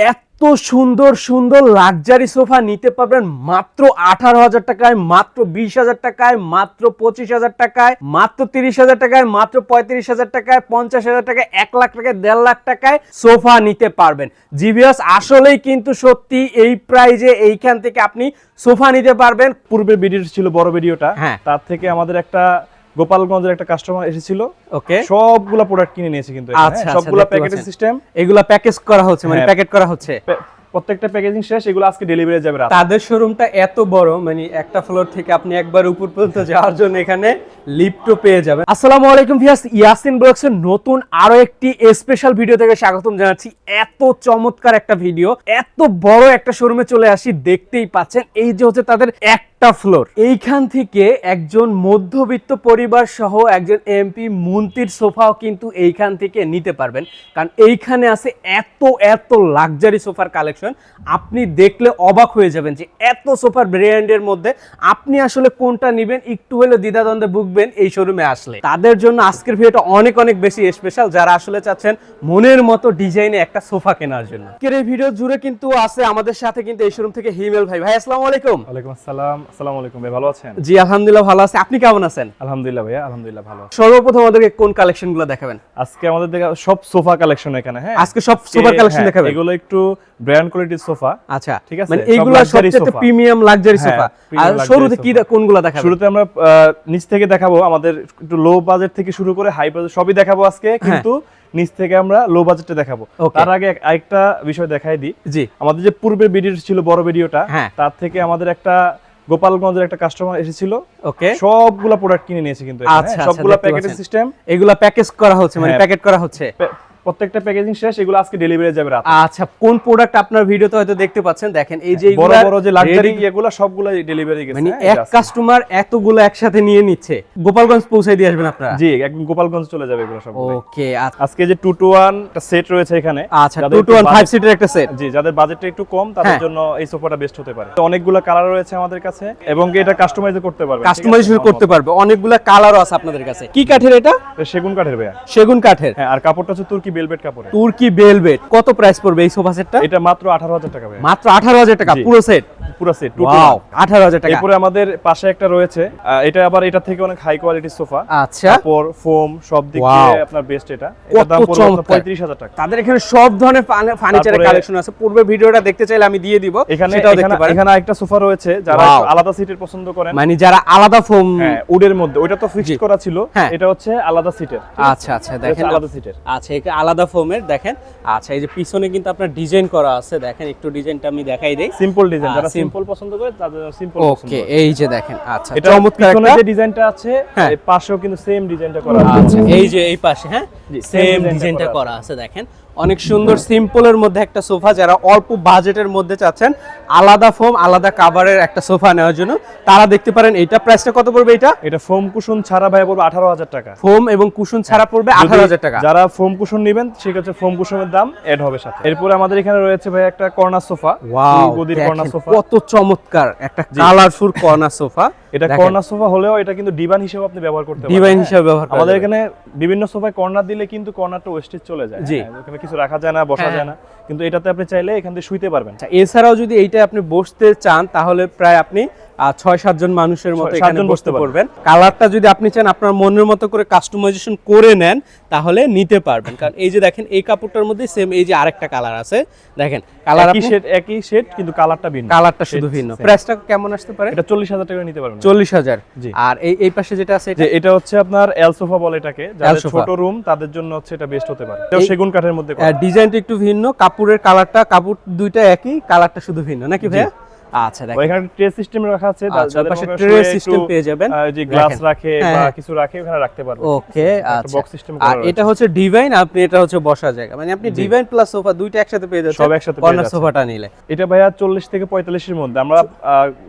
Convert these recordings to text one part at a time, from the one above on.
এত সুন্দর সুন্দর লাক্সারি সোফা নিতে পারবেন মাত্র 18,000 টাকায়, মাত্র 20,000 টাকায়, মাত্র 25,000 টাকায়, মাত্র 30,000 টাকায়, মাত্র 35,000 টাকায়, 50,000 টাকায়, 1 লাখ টাকায়, 1.5 লাখ টাকায় সোফা নিতে পারবেন। জিভিয়াস আসলেই কিন্তু সত্যি এই প্রাইজে এইখান থেকে আপনি সোফা নিতে পারবেন। পূর্বে ভিডিও ছিল বড় ভিডিওটা, হ্যাঁ। তার থেকে আমাদের একটা গোপালগঞ্জের একটা কাস্টমার এসেছিল, ওকে, সবগুলা প্রোডাক্ট কিনে নিয়েছে কিন্তু এখানে, আচ্ছা, সবগুলা দেখতে প্যাকেটের পাচ্ছেন। সিস্টেম, এগুলা প্যাকেজ করা হচ্ছে, মানে হ্যাঁ। প্যাকেট করা হচ্ছে। প্রত্যেকটা প্যাকেজিং শেষ, এগুলো আজকে ডেলিভারি যাবে রাত। তাদের শোরুমটা এত বড়, মানে একটা ফ্লোর থেকে আপনি একবার উপর পর্যন্ত যাওয়ার জন্য এখানে লিফটও পেয়ে যাবেন। আসসালামু আলাইকুম ভিউয়ার্স, ইয়াসিন ব্লগসের নতুন আরো একটি স্পেশাল ভিডিও থেকে স্বাগতম জানাচ্ছি। এত চমৎকার একটা ভিডিও, এত বড় একটা শোরুমে চলে আসি, দেখতেই পাচ্ছেন এই যে হচ্ছে তাদের একটা ফ্লোর। এইখান থেকে একজন মধ্যবিত্ত পরিবার সহ একজন এমপি মন্ত্রীর সোফাও কিন্তু এইখান থেকে নিতে পারবেন, কারণ এইখানে আছে এত এত লাক্সারি সোফার কালেকশন। আপনি দেখলে অবাক হয়ে যাবেন যে এত সোফার ব্র্যান্ডের মধ্যে আপনি আসলে কোনটা নেবেন, একটু হলে দ্বিধাদ্বন্দ্বে ভুগবেন এই শোরুমে আসলে। তাদের জন্য আজকের ভিডিওটা অনেক অনেক বেশি স্পেশাল, যারা আসলে চাচ্ছেন মনের মতো ডিজাইনে একটা সোফা কেনার জন্য। আজকের এই ভিডিও জুড়ে কিন্তু আছে আমাদের সাথে কিন্তু এই শোরুম থেকে হিমেল ভাই। ভাই আসসালামু আলাইকুম। ওয়ালাইকুম আসসালাম। আসসালামু আলাইকুম ভাই, ভালো আছেন? জি আলহামদুলিল্লাহ ভালো আছি, আপনি কেমন আছেন? আলহামদুলিল্লাহ ভাইয়া, আলহামদুলিল্লাহ ভালো। সর্বপ্রথম আমাদেরকে কোন কালেকশনগুলো দেখাবেন? আজকে আমাদের দেখা সব সোফা কালেকশন এখানে, হ্যাঁ আজকে সব সোফার কালেকশন হ্যাঁ, দেখাবেন। এগুলো একটু ব্র্যান্ড কোয়ালিটির সোফা। আচ্ছা, ঠিক আছে, মানে সব এইগুলো luxury সবচেয়ে সোফা। প্রিমিয়াম লাক্সারি হ্যাঁ, সোফা। premium আর luxury শুরুতে কি সোফা। কোনগুলো দেখাবেন? শুরুতে আমরা নিচ থেকে দেখাবো, আমাদের একটু লো বাজেট থেকে শুরু করে হাই বাজেট সবই দেখাবো আজকে, কিন্তু নিচ থেকে আমরা লো বাজেটে দেখাবো। Okay. তার আগে আরেকটা বিষয় দেখাই দিই। জি, আমাদের যে পূর্বের ভিডিও ছিল বড় ভিডিওটা, হ্যাঁ। তার থেকে আমাদের একটা গোপালগঞ্জের একটা কাস্টমার এসেছিল, ওকে, সবগুলা প্রোডাক্ট কিনে নিয়েছে কিন্তু এখানে, আচ্ছা, হ্যাঁ, আচ্ছা, সবগুলা দেখতে প্যাকেটের পাচ্ছেন। সিস্টেম, এগুলা প্যাকেজ করা হচ্ছে, মানে হ্যাঁ। প্যাকেট করা হচ্ছে। প্রত্যেকটা প্যাকেজিং শেষ, এগুলো আজকে ডেলিভারি যাবে রাত। আচ্ছা, কোন প্রোডাক্ট আপনার ভিডিওতে হয়তো দেখতে পাচ্ছেন, দেখেন এই যে বড় এগুলা বড় যে লাক্সারি ready- এগুলো সবগুলা ডেলিভারি গেছে, মানে হ্যাঁ, এক এটা আছে। কাস্টমার এতগুলো একসাথে নিয়ে নিচ্ছে, গোপালগঞ্জ পৌঁছে দিয়ে আসবেন আপনারা? জি, একদম গোপালগঞ্জ চলে যাবে এগুলো সবগুলো। ওকে, আজকে যে 2 to 1 একটা সেট রয়েছে এখানে, আচ্ছা, যাদের 2 to 1 একটু 5 budget- সিটের একটা সেট। জি, যাদের বাজেটটা একটু কম তাদের হ্যাঁ। জন্য এই সোফাটা বেস্ট হতে পারে। তো অনেকগুলো কালার রয়েছে আমাদের কাছে, এবং এটা কাস্টমাইজ করতে পারবে, কাস্টমাইজেশন করতে পারবে, অনেকগুলো কালারও আছে আপনাদের কাছে। কি কাঠের এটা? সেগুন কাঠের ভাইয়া, সেগুন কাঠের। হ্যাঁ। আর কাপড়টা হচ্ছে তুর্কি ভেলভেট কাপড়ের। তুর্কি ভেলভেট। কত প্রাইস পড়বে এই সোফা সেটটা? এটা মাত্র 18,000 টাকা ভাইয়া, মাত্র 18,000 টাকা জি। পুরো সেট। পুরো সেট 2 to ওয়াও, 1। 18,000 টাকা। এরপরে আমাদের পাশে একটা রয়েছে, এটা আবার এটা থেকে অনেক হাই কোয়ালিটির সোফা, আচ্ছা, কাপড় ফোম সব দিক Wow. দিয়ে আপনার বেস্ট। এটা এটার দাম কত পড়বে চমৎকার। 35,000 টাকা। তাদের এখানে সব ধরনের ফার্নিচারের তারপরে- কালেকশন আছে। পূর্বে ভিডিওটা দেখতে চাইলে আমি দিয়ে দিব, এখানে সেটাও দেখতে পারেন। এখানে একটা সোফা রয়েছে, যারা Wow. একটু আলাদা সিটের পছন্দ করেন, মানে যারা আলাদা ফোম। হ্যাঁ, উডের মধ্যে। ওইটা তো জি। ফিক্সড করা ছিল, হ্যাঁ। এটা হচ্ছে আলাদা সিটের। আচ্ছা আচ্ছা, দেখেন আলাদা সিটের। আচ্ছা, এটা আলাদা ফোমের, দেখেন। আচ্ছা, এই যে পিছনে কিন্তু আপনার ডিজাইন করা আছে, দেখেন একটু ডিজাইনটা আমি দেখাই দেই। সিম্পল ডিজাইন, যারা sim- সিম্পল পছন্দ করে তাদের সিম্পল পছন্দ ওকে, করে। এই যে দেখেন, আচ্ছা এটা চমৎকার পিছনে একটা। যে ডিজাইনটা আছে, হ্যাঁ। এই পাশেও কিন্তু সেম ডিজাইনটা করা আছে। আচ্ছা, এই যে এই পাশে, হ্যাঁ, জি, সেম same ডিজাইনটা ডিজাইনটা করা আছে, দেখেন অনেক সুন্দর সিম্পলের মধ্যে একটা সোফা। যারা অল্প বাজেটের মধ্যে চাচ্ছেন আলাদা ফোম আলাদা কাভারের একটা সোফা নেওয়ার জন্য, তারা দেখতে পারেন। এইটা প্রাইসটা কত পড়বে? এটা এটা ফোম কুশন ছাড়া ভাই পড়বে 18,000 টাকা। ফোম এবং কুশন ছাড়া পড়বে যদি 18,000 টাকা। যারা ফোম কুশন নেবেন সেক্ষেত্রে ফোম কুশনের দাম এড হবে সাথে। এরপরে আমাদের এখানে রয়েছে ভাই একটা কর্নার সোফা, ওয়াও, গদির দেখেন কর্নার সোফা। কত চমৎকার একটা কালারফুল কর্নার সোফা। এটা কর্নার সোফা হলেও এটা কিন্তু ডিভান হিসেবে আপনি ব্যবহার করতে পারেন। ডিভাইন হিসেবে ব্যবহার করা আমাদের যাবে। এখানে বিভিন্ন সোফায় কর্নার দিলে কিন্তু কর্নারটা ওয়েস্টেজ চলে যায়, জি। হ্যাঁ, ওখানে কিছু রাখা যায় না, বসা হ্যাঁ। যায় না, কিন্তু এটাতে আপনি চাইলে এখান থেকে শুইতে পারবেন। আচ্ছা, এছাড়াও যদি এইটা আপনি বসতে চান তাহলে প্রায় আপনি 6-7 জন মানুষের মতো 6-7 এখানে জন বসতে বসতে পারবেন। কালারটা যদি আপনি চান আপনার মনের মতো করে কাস্টমাইজেশন করে নেন তাহলে নিতে পারবেন, কারণ এই যে দেখেন এই কাপড়টার মধ্যে সেম এই যে আরেকটা কালার আছে, দেখেন কালার একই শেড কিন্তু কালারটা ভিন্ন। কালারটা শুধু ভিন্ন। প্রাইসটা কেমন আসতে পারে? এটা 40,000 টাকা নিতে পারবেন। 40,000। জি। আর এই পাশে যেটা আছে যে এটা হচ্ছে আপনার এল সোফা বলে এটাকে, যাদের সোফা। ছোট রুম তাদের জন্য হচ্ছে এটা বেস্ট হতে পারে। এটা সেগুন কাঠের মধ্যে করা। ডিজাইনটা একটু ভিন্ন, কাপড়ের কালারটা, কাপড় দুইটা একই, কালারটা শুধু ভিন্ন, নাকি ভাইয়া? আচ্ছা, দেখেন এখানে ট্রে সিস্টেম রাখা আছে, আচ্ছা, যাদের পাশে মনে হয় ট্রে শুয়ে একটু, সিস্টেম পেয়ে যাবেন। যে গ্লাস দেখেন। রাখে হ্যাঁ, বা হ্যাঁ। কিছু রাখে ওখানে রাখতে পারবে। ওকে, একটা আচ্ছা। বক্স সিস্টেম আর করা রয়েছে। এটা হচ্ছে ডিভাইন, আপনি এটা হচ্ছে বসার জায়গা, মানে আপনি ডিভাইন প্লাস সোফা দুইটা একসাথে পেয়ে যাচ্ছেন সব একসাথে পেয়ে কর্নার যাচ্ছেন। সোফাটা নিলে। এটা ভাইয়া 40 থেকে 45 এর মধ্যে। আমরা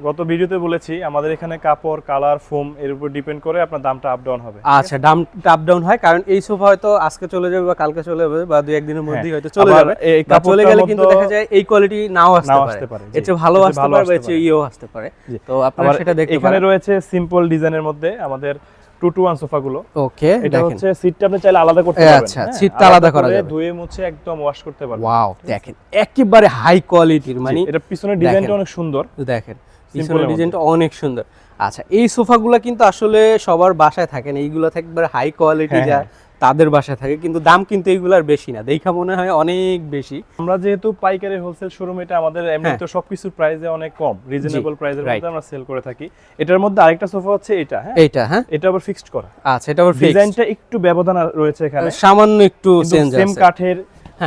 গত ভিডিওতে বলেছি আমাদের এখানে কাপড়, কালার, ফোম এর উপর ডিপেন্ড করে আপনার দামটা আপ ডাউন হবে। আচ্ছা, দাম আপ ডাউন হয়, কারণ এই সোফা হয়তো আজকে চলে যাবে বা কালকে চলে যাবে বা 2-1 দিনের মধ্যেই হয়তো চলে আবার যাবে। এই বা চলে কাপড়টার গেলে কিন্তু মধ্যে দেখা যায় এই কোয়ালিটি নাও নাও আসতে আসতে পারে, পারে, জি। এর চেয়ে ভালো এর চেয়ে আসতে ভালো পারে বা আসতে এর চেয়ে পারে। ইয়েও আসতে পারে। জি। তো আপনারা আবার সেটা দেখতে এখানে পারেন। রয়েছে সিম্পল ডিজাইনের মধ্যে আমাদের 2-to-1 সোফাগুলো। ওকে, এটা দেখেন হচ্ছে সিটটা আপনি চাইলে আলাদা করতে পারবেন। আচ্ছা, সিটটা আলাদা করা যাবে, ধুয়ে মুছে একদম ওয়াশ করতে পারবেন। ওয়াও, দেখেন একেবারে হাই কোয়ালিটির, মানে এটা পিছনের ডিজাইনটা অনেক সুন্দর। দেখেন পিছনের ডিজাইনটা অনেক সুন্দর। আচ্ছা, এই সোফাগুলো কিন্তু আসলে সবার বাসায় থাকে না, এইগুলো থাকবে হাই কোয়ালিটি, যা তাদের বাসায় থাকে, কিন্তু দাম কিন্তু এইগুলার বেশি না, দেখা মনে হয় অনেক বেশি। আমরা যেহেতু পাইকারি হোলসেল শোরুম, এটা আমাদের এমনিতে সবকিছুর প্রাইসে অনেক কম, রিজনেবল প্রাইসের মধ্যে আমরা সেল করে থাকি। এটার মধ্যে আরেকটা সোফা হচ্ছে এটা, হ্যাঁ এটা আবার ফিক্সড করা। আচ্ছা, এটা আবার ফিক্সড, ডিজাইনটা একটু ব্যবধান রয়েছে এখানে, সামান্য একটু চেঞ্জ আছে, সেম কাঠের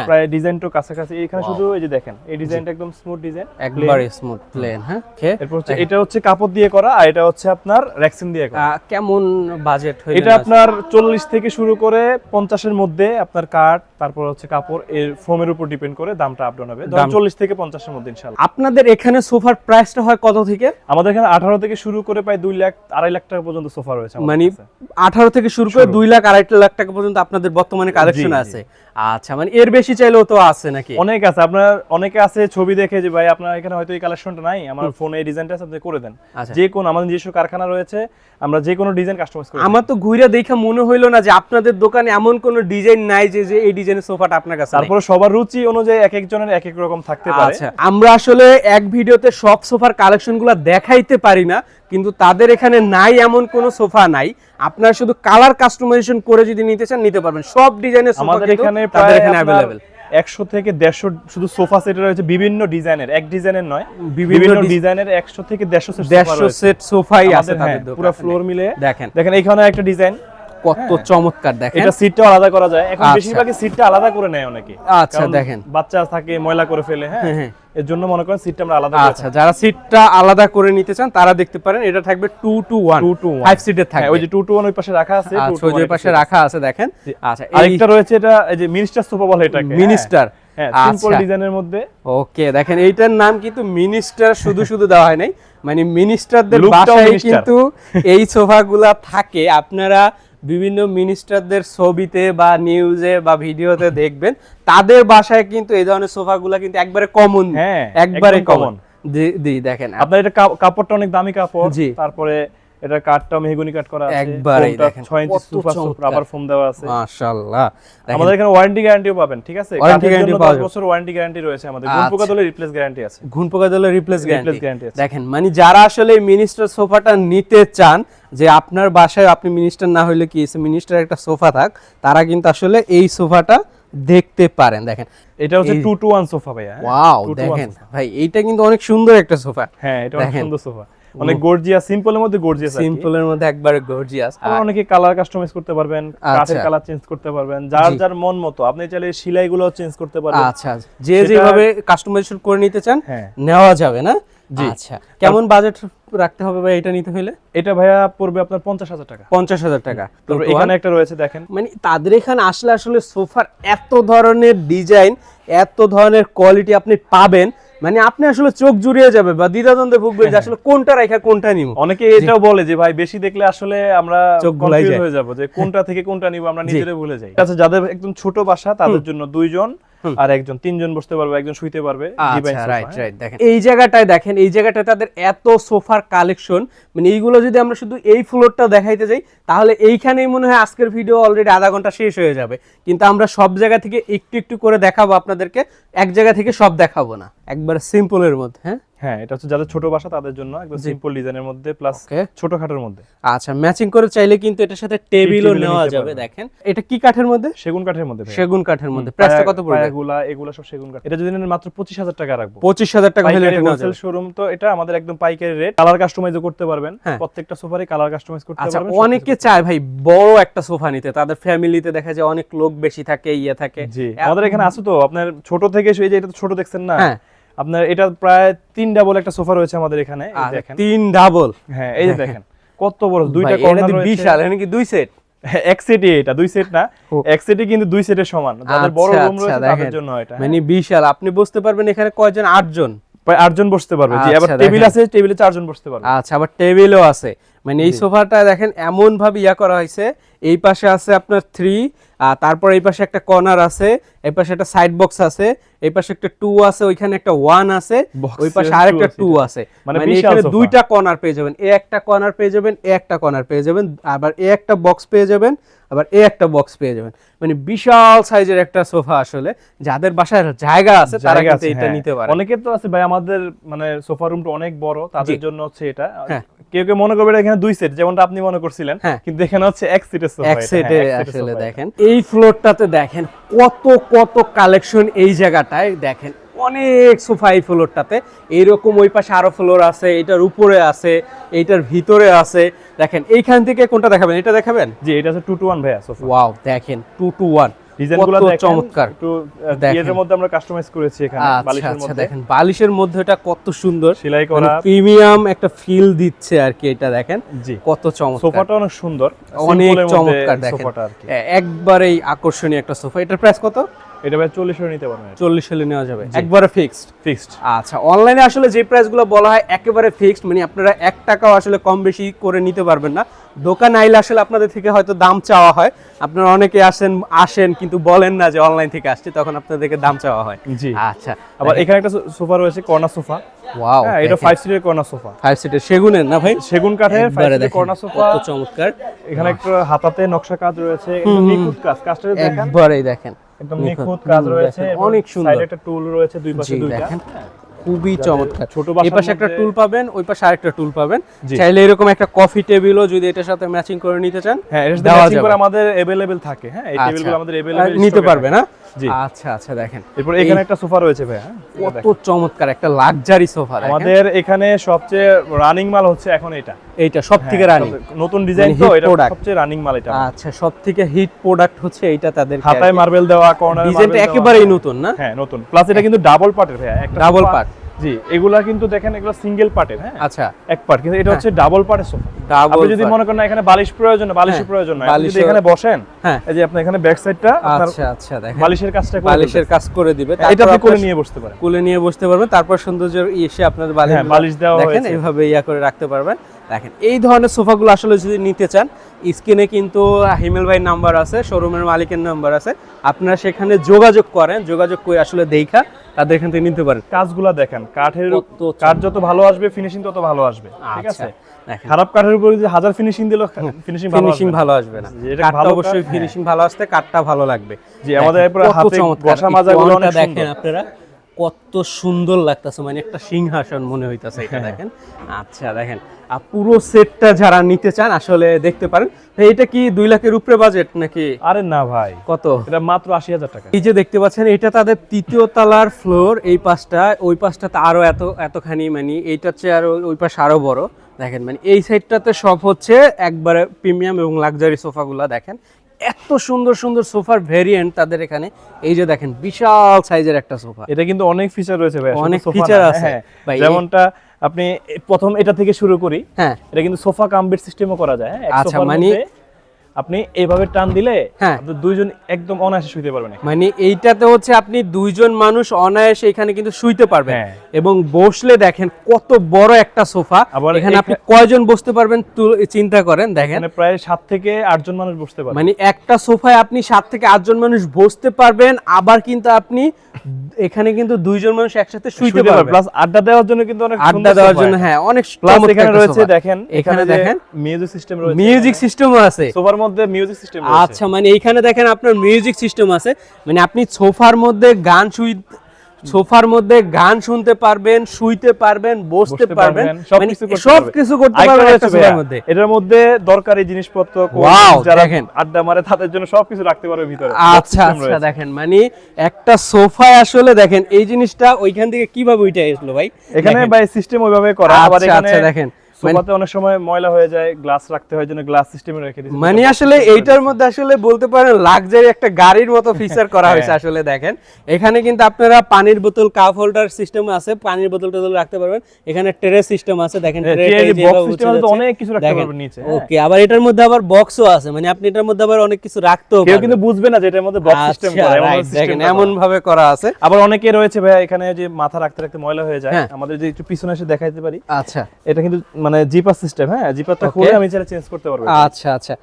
প্রায় ডিজাইনটা কাছাকাছি। এখানে শুধু এই যে দেখেন, এই ডিজাইনটা একদম স্মুথ ডিজাইন, একবারে স্মুথ প্লেন। হ্যাঁ, এরপর হচ্ছে এটা হচ্ছে কাপড় দিয়ে করা, আর এটা হচ্ছে আপনার রেক্সিন দিয়ে করা। কেমন বাজেট হইলো? এটা আপনার 40 থেকে শুরু করে 50 এর মধ্যে আপনার কাঠ, তারপর হচ্ছে কাপড়, এর ফোমের উপর ডিপেন্ড করে দামটা আপ ডাউন হবে। ধরুন 40 থেকে 50 এর মধ্যে ইনশাআল্লাহ। আপনাদের এখানে সোফার প্রাইসটা হয় কত থেকে? আমাদের এখানে 18 থেকে শুরু করে প্রায় 2 লাখ 2.5 লাখ টাকা পর্যন্ত সোফা রয়েছে আমাদের মানে কাছে। 18 থেকে শুরু করে 2 লাখ 2.5 লাখ টাকা পর্যন্ত আপনাদের বর্তমানে কালেকশন আছে। আচ্ছা, মানে এর বেশি চাইলেও তো আছে নাকি? অনেক আছে, আপনার অনেকে আছে ছবি দেখে যে ভাই আপনার এখানে হয়তো এই কালেকশনটা নাই, আমার ফোনে এই ডিজাইনটা আছে, আপনি করে দেন। যে কোন আমাদের নিজস্ব কারখানা রয়েছে, আমরা যে কোনো ডিজাইন কাস্টমাইজ করে। আমার তো ঘুরে দেখা মনে হইলো না যে আপনাদের দোকানে এমন কোনো ডিজাইন নাই যে যে এই ডিজাইনের সোফাটা আপনার কাছে। তারপর সবার রুচি অনুযায়ী এক একজনের এক এক রকম থাকতে পারে। আচ্ছা, আমরা আসলে এক ভিডিওতে সব সোফার কালেকশনগুলো দেখাইতে পারি না, কিন্তু তাদের এখানে নাই এমন কোনো সোফা নাই। আপনারা শুধু কালার কাস্টমাইজেশন করে যদি নিতে চান নিতে পারবেন, সব ডিজাইনের সোফা আমাদের এখানে তাদের এখানে अवेलेबल। 100 থেকে 150 শুধু সোফা সেট রয়েছে, বিভিন্ন ডিজাইনের, এক ডিজাইনের নয়, বিভিন্ন ডিজাইনের 100 থেকে 150 সেট সোফাই আছে তাদের দোকানে। পুরো ফ্লোর মিলে দেখেন এখানে একটা ডিজাইন কত চমৎকার, দেখেন এটা সিটটা আলাদা করা যায়। এখন বেশিরভাগই সিটটা আলাদা করে নেয় অনেকে। আচ্ছা, দেখেন বাচ্চা থাকে ময়লা করে ফেলে, হ্যাঁ এর জন্য মনে করেন সিটটা আমরা আলাদা। আচ্ছা, যারা সিটটা আলাদা করে নিতে চান তারা দেখতে পারেন, এটা থাকবে 2-to-1 5 সিটের থাকবে। ওই যে 2-to-1 ওই পাশে রাখা আছে, আচ্ছা, ওই পাশে রাখা আছে, দেখেন। আচ্ছা, আরেকটা রয়েছে, এটা এই যে মিনিস্টার সোফা বলে এটাকে, মিনিস্টার, হ্যাঁ সিম্পল ডিজাইনের মধ্যে। ওকে, দেখেন এইটার নাম কিন্তু মিনিস্টার শুধু শুধু দেওয়া হয় নাই, মানে মিনিস্টারদের বাসায় কিন্তু এই সোফাগুলা থাকে। আপনারা বিভিন্ন মিনিস্টারদের ছবিতে বা নিউজে বা ভিডিওতে দেখবেন, তাদের বাসায় কিন্তু এই ধরনের সোফাগুলা কিন্তু একবারে কমন, একবারে কমন। দেখেন আপনার এটা কাপড়টা অনেক দামি কাপড়, তারপরে এটা কাঠটা মেহগনি কাট করা আছে, একবারে দেখেন 6 ইঞ্চি সুপার রাবার ফোম দেওয়া আছে, মাশাআল্লাহ। আমাদের এখানে ওয়ারেন্টি গ্যারান্টিও পাবেন, ঠিক আছে? ওয়ারেন্টি গ্যারান্টি 10 বছর ওয়ারেন্টি গ্যারান্টি রয়েছে আমাদের। ঘুনপোকা দলের রিপ্লেস গ্যারান্টি আছে, ঘুনপোকা দলের রিপ্লেস গ্যারান্টি আছে। দেখেন, মানে যারা আসলে এই মিনিস্টার সোফাটা নিতে চান, যে আপনার বাসায় আপনি মিনিস্টার না হইলে কি মিনিস্টার একটা সোফা থাক, তারা কিন্তু আসলে এই সোফাটা দেখতে পারেন। দেখেন এটা হচ্ছে 2-to-1 সোফা ভাইয়া। ওয়াও, দেখেন ভাই এইটা কিন্তু অনেক সুন্দর একটা সোফা। হ্যাঁ, এটা অনেক সুন্দর সোফা, অনেক গর্জিয়াস, সিম্পলের মধ্যে গর্জিয়াস, সিম্পলের মধ্যে একবারে গর্জিয়াস। আর অনেকে কালার কাস্টমাইজ করতে পারবেন, কাঠের কালার চেঞ্জ করতে পারবেন, যার যার মন মতো। আপনি চাইলে সেলাইগুলো চেঞ্জ করতে পারবেন। আচ্ছা, যে যেভাবে কাস্টমাইজেশন করে নিতে চান নেওয়া যাবে না? আচ্ছা, কেমন বাজেট রাখতে হবে ভাই এটা নিতে হলে? এটা ভাইয়া পড়বে আপনার 50,000 টাকা। 50,000 টাকা। তো এখানে একটা রয়েছে, দেখেন মানে তাদের এখানে আসলে আসলে সোফার এত ধরনের ডিজাইন, এত ধরনের কোয়ালিটি আপনি পাবেন, মানে আপনি আসলে চোখ জুড়িয়ে যাবে বা দ্বিধাদ্বন্দ্বে ভুগবেন যে আসলে কোনটা রাখা কোনটা নিব। অনেকে এটাও বলে যে ভাই বেশি দেখলে আসলে আমরা কনফিউজ হয়ে যাব যে কোনটা থেকে কোনটা নিব, আমরা নিজেরাই ভুলে যাই। আচ্ছা, যাদের একদম ছোট বাসা তাদের জন্য 2 জন আর একজন 3 জন বসতে পারবে, একজন শুইতে পারবে। রাইট, দেখেন এই জায়গাটায়, দেখেন এই জায়গাটায় তাদের এত সোফার কালেকশন, মানে এইগুলো যদি আমরা শুধু এই ফ্লোরটা দেখাইতে যাই তাহলে এইখানেই মনে হয় আজকের ভিডিও অলরেডি আধা ঘন্টা শেষ হয়ে যাবে। কিন্তু আমরা সব জায়গা থেকে একটু একটু করে দেখাবো আপনাদেরকে, এক জায়গা থেকে সব দেখাবো না, একবার সিম্পলের মধ্যে। হ্যাঁ, এটা হচ্ছে যাদের ছোট বাসা তাদের জন্য একদম সিম্পল ডিজাইনের মধ্যে প্লাস ছোটখাটোর মধ্যে। আচ্ছা, ম্যাচিং করে চাইলে কিন্তু এটার সাথে টেবিলও নেওয়া যাবে। দেখেন এটা কি কাঠের মধ্যে? সেগুন কাঠের মধ্যে। সেগুন কাঠের মধ্যে। প্রাইসটা কত পড়বে? এগুলা সব সেগুন কাঠ। এটা যদি নেন মাত্র 25,000 টাকা রাখবো। 25,000 টাকা হলে এটা নেওয়া যাবে। শোরুম তো এটা আমাদের একদম পাইকারি রেট। কালার কাস্টমাইজও করতে পারবেন, প্রত্যেকটা সোফারই কালার কাস্টমাইজ করতে পারবেন। আচ্ছা, অনেকে চায় ভাই বড় একটা সোফা নিতে, তাদের ফ্যামিলিতে দেখা যায় অনেক লোক বেশি থাকে, থাকে। জি, আমাদের এখানে আছে তো আপনার ছোট থেকে, এই যে এটা তো ছোট দেখছেন না, আপনার এটা প্রায় 3 ডাবল একটা সোফা রয়েছে আমাদের এখানে, দেখেন 3 ডাবল। হ্যাঁ, এই যে দেখেন কত বড়, দুইটা কর্নার রয়েছে, বিশাল। এখানে কি 2 সেট? এক সেটই, এটা 2 সেট না, এক সেটই কিন্তু 2 সেটের সমান। যাদের বড় রুম রয়েছে তাদের জন্য এটা মানে বিশাল। আপনি বুঝতে পারবেন এখানে কয়জন? 8 জন, প্রায় 8 জন বসতে পারবে। জি, আবার টেবিল আছে, টেবিলে 4 জন বসতে পারবে। আচ্ছা, আবার টেবিলও আছে। মানে এই সোফাটা দেখেন এমন ভাবে করা হয়েছে, এই পাশে আছে আপনার 3, আর তারপর এই পাশে একটা কর্নার আছে, এই পাশে একটা সাইড বক্স আছে, এই পাশে একটা 2 আছে, ওইখানে একটা 1 আছে, Box ওই পাশে এর আরেকটা 2 2 আছে, মানে মানে বিশাল এখানে সোফা। দুইটা কর্নার পেয়ে যাবেন, এ একটা কর্নার পেয়ে যাবেন, এ একটা কর্নার পেয়ে যাবেন, আবার এ একটা বক্স পেয়ে যাবেন, আবার এ একটা বক্স পেয়ে যাবেন, মানে বিশাল সাইজের একটা সোফা। আসলে যাদের বাসায় জায়গা আছে তারা জায়গা কিন্তু আছে, এটা হ্যাঁ। নিতে পারে। অনেকের তো আছে ভাই, আমাদের মানে সোফা রুমটা অনেক বড়, তাদের জি। জন্য হচ্ছে এটা। হ্যাঁ। কেউ কেউ মনে করবে এটা এখানে 2 সেট, যেমনটা আপনি মনে করছিলেন, হ্যাঁ। কিন্তু এখানে হচ্ছে এক সিটের সোফা। এক সেটে এক সিটের আসলে সোফা এটা। দেখেন এই ফ্লোরটাতে দেখেন কত কত কালেকশন এই জায়গাটায় দেখেন, অনেক সোফা এই ফ্লোরটাতে। এইরকম ওই পাশে আরো ফ্লোর আছে, এটার উপরে আছে, এইটার ভিতরে আছে। দেখেন এইখান থেকে কোনটা দেখাবেন, এটা দেখাবেন? জি, এটা হচ্ছে 2 to 1 ভাইয়া সোফা। ওয়াও, দেখেন 2 to 1 ডিজাইনগুলো কত দেখেন, চমৎকার। একটু দেখেন। এর মধ্যে আমরা কাস্টমাইজ করেছি এখানে আচ্ছা বালিশের আচ্ছা, মধ্যে। দেখেন বালিশের মধ্যে এটা কত সুন্দর সেলাই করা। প্রিমিয়াম একটা ফিল দিচ্ছে আর কি, এটা দেখেন জি। কত চমৎকার, সোফাটা অনেক সুন্দর, অনেক সিম্পলের মধ্যে চমৎকার। দেখেন সোফাটা আর কি। একবারেই আকর্ষণীয় একটা সোফা। এটার প্রাইস কত? এটা ভাই 40 এর নিতে পারবেন। 40 হলে নেওয়া যাবে, একবারে ফিক্সড। ফিক্সড। আচ্ছা, অনলাইনে আসলে যে প্রাইসগুলো বলা হয় একেবারে ফিক্সড, মানে আপনারা 1 টাকাও আসলে কম বেশি করে নিতে পারবেন না। দোকানে আইলে আসলে আপনাদের থেকে হয়তো দাম চাওয়া হয়, আপনারা অনেকে আসেন কিন্তু বলেন না যে অনলাইন থেকে আসছে, তখন আপনাদেরকে দাম চাওয়া হয়। জি। আচ্ছা, আবার এখানে একটা সোফা রয়েছে, কর্নার সোফা। ওয়াও, হ্যাঁ, এটা 5 সিটের কর্নার সোফা। 5 সিটের সেগুনের না ভাই? সেগুন কাঠের 5 একবারে সিটের দেখেন কর্নার সোফা। কত চমৎকার। এখানে একটা হাতাতে নকশা কাজ রয়েছে, একদম নিখুঁত কাজ। কাজটা দেখেন, একবারেই দেখেন একদম নিখুঁত কাজ রয়েছে। দেখেন, এবং অনেক সুন্দর। সাইডে একটা টুল রয়েছে, দুই পাশে জি, দুইটা। দেখেন খুবই চমৎকার। ছোট এই বাসার পাশে একটা মধ্যে- টুল পাবেন, ওই পাশে আরেকটা টুল পাবেন। জি। চাইলে এরকম একটা কফি টেবিলও যদি এটার সাথে ম্যাচিং করে নিতে চান, হ্যাঁ, এর সাথে দেওয়া ম্যাচিং যাবে। করে আমাদের अवेलेबल থাকে। হ্যাঁ, এই আচ্ছা। টেবিলগুলো আমাদের अवेलेबल নিতে পারবে না? জি। আচ্ছা আচ্ছা, দেখেন এরপর এখানে একটা সোফা রয়েছে ভাই। হ্যাঁ, কত চমৎকার একটা লাক্সারি সোফা। আমাদের এখানে সবচেয়ে রানিং মাল হচ্ছে এখন এটা। এইটা সবথেকে রানিং নতুন ডিজাইন মানে তো, hit এটা product। সবচেয়ে রানিং মাল এটা। আচ্ছা, সবথেকে হিট প্রোডাক্ট হচ্ছে এইটা তাদের। হাতায় মার্বেল দেওয়া, কর্নারে ডিজাইনটা একেবারেই নতুন না? হ্যাঁ, নতুন। প্লাস এটা কিন্তু ডাবল পার্টের ভাই, একটা ডাবল সোফা- পার্ট। জি, এগুলা কিন্তু দেখেন এগুলা সিঙ্গেল পার্টের। হ্যাঁ, আচ্ছা, এক পার্ট, কিন্তু এটা হচ্ছে ডাবল পার্টের সোফা। ডাবল। আপনি যদি মনে করেন না এখানে বালিশ প্রয়োজন, বালিশের হ্যাঁ, প্রয়োজন নয়, আপনি যদি বালিশও- এখানে বসেন, হ্যাঁ, এই যে আপনি এখানে ব্যাক সাইডটা আপনার আচ্ছা আচ্ছা, দেখেন বালিশের কাজটা করে বালিশের কাজ করে দিবে। দিবে। এটা আপনি তারপর কোলে আপনার নিয়ে বসতে পারেন। কুলে নিয়ে বসতে পারবেন, তারপর সৌন্দর্য এসে আপনার হ্যাঁ, বালিশ দেওয়া দেখেন হয়েছে। এইভাবে করে রাখতে পারবেন। দেখেন এই ধরনের সোফাগুলো আসলে যদি নিতে চান, স্ক্রিনে কিন্তু হিমেল ভাইয়ের নাম্বার আছে, শোরুমের মালিকের নাম্বার আছে, আপনারা সেখানে যোগাযোগ করেন, যোগাযোগ করে আসলে দেখা তাদের এখান থেকে নিতে পারেন। কাজগুলা দেখেন, কাঠের কত কাঠ যত ভালো আসবে, ফিনিশিং তত ভালো আসবে। ঠিক আচ্ছা, আছে, দেখেন খারাপ কাঠের উপর যদি 1000 ফিনিশিং দিলেও ফিনিশিং ভালো ফিনিশিং আসবে না। ভালো আসবে না। জি, এটা কাঠটা ভালো অবশ্যই কাঠ, ফিনিশিং ভালো আসতে কাঠটা ভালো লাগবে। জি, আমাদের দেখেন, এরপরে কত হাতে চমৎকার। বসা এই মাজাগুলো কোণটা অনেক দেখেন সুন্দর। আপনারা কত সুন্দর লাগতেছে, মানে একটা সিংহাসন মনে হইতাছে এটা। হ্যাঁ। দেখেন, আচ্ছা দেখেন পুরো সেটটা যারা নিতে চান আসলে দেখতে পারেন। তো এটা কি 2 লাখের উপরে বাজেট নাকি? আরে না ভাই, কত? এটা মাত্র 80,000 টাকা। এই যে দেখতে পাচ্ছেন, এটা তাদের 3য় তলার ফ্লোর। এই পাশটা, ওই পাশটাতে আরো এতখানি, মানে এইটার চেয়ে আরো ওই পাশে আরো বড়। দেখেন, মানে এই সাইডটাতে সব হচ্ছে একবারে প্রিমিয়াম এবং লাক্সারি সোফাগুলা। দেখেন এত সুন্দর সুন্দর সোফার ভেরিয়েন্ট তাদের এখানে। এই যে দেখেন বিশাল সাইজের একটা সোফা। এটা কিন্তু অনেক ফিচার রয়েছে ভাই, অনেক শুধু সোফা feature না। আছে। হ্যাঁ, ভাই, যেমনটা আপনি প্রথম এটা থেকে শুরু করি। হ্যাঁ, এটা কিন্তু সোফা কাম বেড সিস্টেমও করা যায়। হ্যাঁ, এক আচ্ছা, সোফার মানে- মধ্যে আপনি এইভাবে টান দিলে হ্যাঁ। আপনি দুইজন একদম অনায়াসে শুইতে পারবেন। মানে এইটাতে হচ্ছে আপনি 2 জন মানুষ অনায়াসে এখানে কিন্তু শুইতে পারবেন। হ্যাঁ। এবং বসলে দেখেন কত বড় একটা সোফা। আবার এখানে আপনি কয়জন বসতে পারবেন চিন্তা করেন। দেখেন এখানে প্রায় 7 থেকে 8 জন মানুষ বসতে পারে। মানে একটা সোফায় আপনি 7 থেকে 8 জন মানুষ বসতে পারবেন। আবার কিন্তু আপনি এখানে কিন্তু 2 জন মানুষ একসাথে শুইতে পারবেন। প্লাস আড্ডা দেওয়ার জন্য কিন্তু অনেক আড্ডা দেওয়ার জন্য, হ্যাঁ, অনেক প্লাস চমৎকার এখানে একটা রয়েছে সোফা। দেখেন, এখানে দেখেন মিউজিক সিস্টেম রয়েছে। মিউজিক সিস্টেমও আছে সোফার মধ্যে মিউজিক সিস্টেম রয়েছে। আচ্ছা, মানে এইখানে দেখেন আপনার মিউজিক সিস্টেম আছে। মানে আপনি সোফার মধ্যে গান শুনতে পারবেন, শুইতে পারবেন, বসতে পারবেন, মানে সবকিছু করতে পারবেন একটা সোফার মধ্যে। এটার মধ্যে দরকারি জিনিসপত্র, Wow, যারা দেখেন। আড্ডা মারে তাদের জন্য সবকিছু রাখতে পারবে ভিতরে। আচ্ছা আচ্ছা, দেখেন মানে একটা সোফায় আসলে দেখেন এই জিনিসটা ওইখান থেকে কিভাবে উঠে আসলো ভাই। এখানে দেখেন। ভাই সিস্টেম ওইভাবে করা। আবার আচ্ছা এখানে আচ্ছা, দেখেন সোফাতে অনেক সময় ময়লা হয়ে যায়, গ্লাস রাখতে হয়, জন্য গ্লাস সিস্টেমে রেখে দিয়েছে। মানে আসলে এইটার মধ্যে আসলে বলতে পারেন লাক্সারি একটা গাড়ির মতো ফিচার করা হয়েছে। হ্যাঁ। আসলে দেখেন এখানে কিন্তু আপনারা পানির বোতল, কাপ হোল্ডার সিস্টেম আছে, পানির বোতল টোতল রাখতে পারবেন। এখানে ট্রে সিস্টেম আছে, দেখেন বক্স সিস্টেম আছে, তো অনেক কিছু রাখতে পারবেন নিচে। ওকে, আবার এটার মধ্যে আবার বক্সও আছে, মানে আপনি এটার মধ্যে আবার অনেক কিছু রাখতেও কেউ পারবেন। কিন্তু বুঝবে না যে এটার মধ্যে বক্স সিস্টেম আচ্ছা, করা, এমন right, সিস্টেম দেখেন এমন ভাবে করা আছে। আবার অনেকে রয়েছে ভাই এখানে যে মাথা রাখতে রাখতে ময়লা হয়ে যায়। হ্যাঁ। আমাদের যে একটু পিছনে এসে দেখাইতে পারি, আচ্ছা, এটা কিন্তু মানে মানে জিপার সিস্টেম, হ্যাঁ জিপারটা Okay. খুলে আমি চাইলে চেঞ্জ করতে পারবো। আচ্ছা আচ্ছা,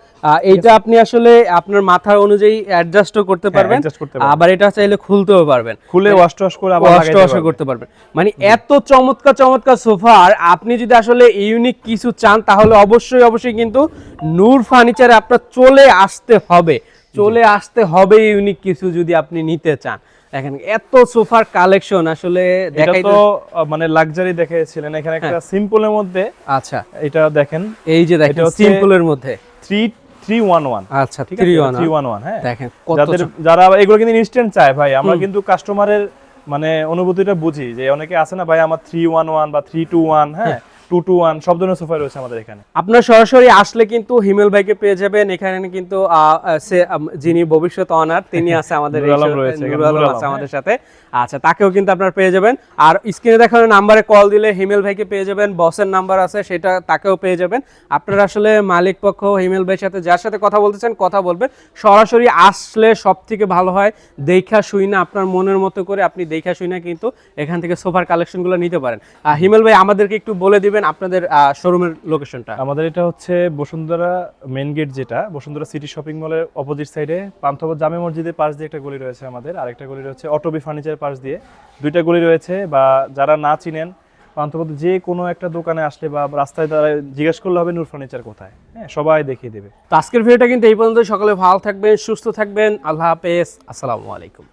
এইটা আপনি আসলে আপনার মাথার অনুযায়ী অ্যাডজাস্টও করতে পারবেন, adjust করতে পারবেন। আবার এটা চাইলে খুলতেও পারবেন, খুলে ওয়াশ টশ করে আবার ওয়াশ লাগাইতে টওয়াশও পারবেন। করতে পারবেন। মানে এত চমৎকার চমৎকার সোফা, আর আপনি যদি আসলে ইউনিক কিছু চান তাহলে অবশ্যই অবশ্যই কিন্তু নূর ফার্নিচারে আপনার চলে আসতে হবে, ইউনিক কিছু যদি আপনি নিতে চান। দেখেন এত সোফার কালেকশন আসলে এটা দেখাই তো মানে লাক্সারি দেখাইছিলেন, এখানে একটা সিম্পলের মধ্যে আচ্ছা এটা দেখেন, এই যে দেখেন এটা হচ্ছে সিম্পলের মধ্যে 311, আচ্ছা ঠিক আছে 311 311, হ্যাঁ দেখেন কত যারা এগুলো কিন্তু ইনস্ট্যান্ট চায় ভাই, আমরা কিন্তু কাস্টমারের মানে অনুভূতিটা বুঝি, যে অনেকে আছে না ভাই আমার 311 বা 321, হ্যাঁ 221 সব ধরনের সোফা রয়েছে আমাদের এখানে। আপনার সরাসরি আসলে কিন্তু হিমেল ভাইকে পেয়ে যাবেন এখানে, কিন্তু যিনি ভবিষ্যৎ অনার তিনি আছে আমাদের নুর আলম রয়েছে এখানে, নুর আলম নুর আলম, আছে আমাদের সাথে। আচ্ছা, তাকেও কিন্তু আপনারা পেয়ে যাবেন, আর স্ক্রিনে দেখানো নাম্বারে কল দিলে হিমেল ভাইকে পেয়ে যাবেন, বসের নাম্বার আছে সেটা তাকেও পেয়ে যাবেন। আপনারা আসলে মালিক পক্ষ হিমেল ভাইয়ের সাথে যার সাথে কথা বলতেছেন কথা বলবেন, সরাসরি আসলে সব থেকে ভালো হয়। দেখা শুই না আপনার মনের মতো করে আপনি দেখা শুই না কিন্তু এখান থেকে সোফার কালেকশনগুলো নিতে পারেন। হিমেল ভাই আমাদেরকে একটু বলে দিবেন আপনাদের শোরুমের লোকেশনটা। আমাদের এটা হচ্ছে বসুন্ধরা মেইন গেট, যেটা বসুন্ধরা সিটি শপিং মলের অপোজিট সাইডে পান্থপথ জামে মসজিদের পাশ দিয়ে একটা গলি রয়েছে আমাদের, আরেকটা গলি রয়েছে অটোবি ফার্নিচার পাশ দিয়ে, দুইটা গলি রয়েছে। বা যারা না চিনেন পান্থপথ যে কোনো একটা দোকানে আসলে বা রাস্তায় দ্বারা জিজ্ঞেস করলে হবে নূর ফার্নিচার কোথায়, হ্যাঁ সবাই দেখিয়ে দেবে। তো আজকের ভিডিওটা কিন্তু এই পর্যন্ত। সকলে ভালো থাকবেন, সুস্থ থাকবেন, আল্লাহ হাফেজ, আসসালামু আলাইকুম।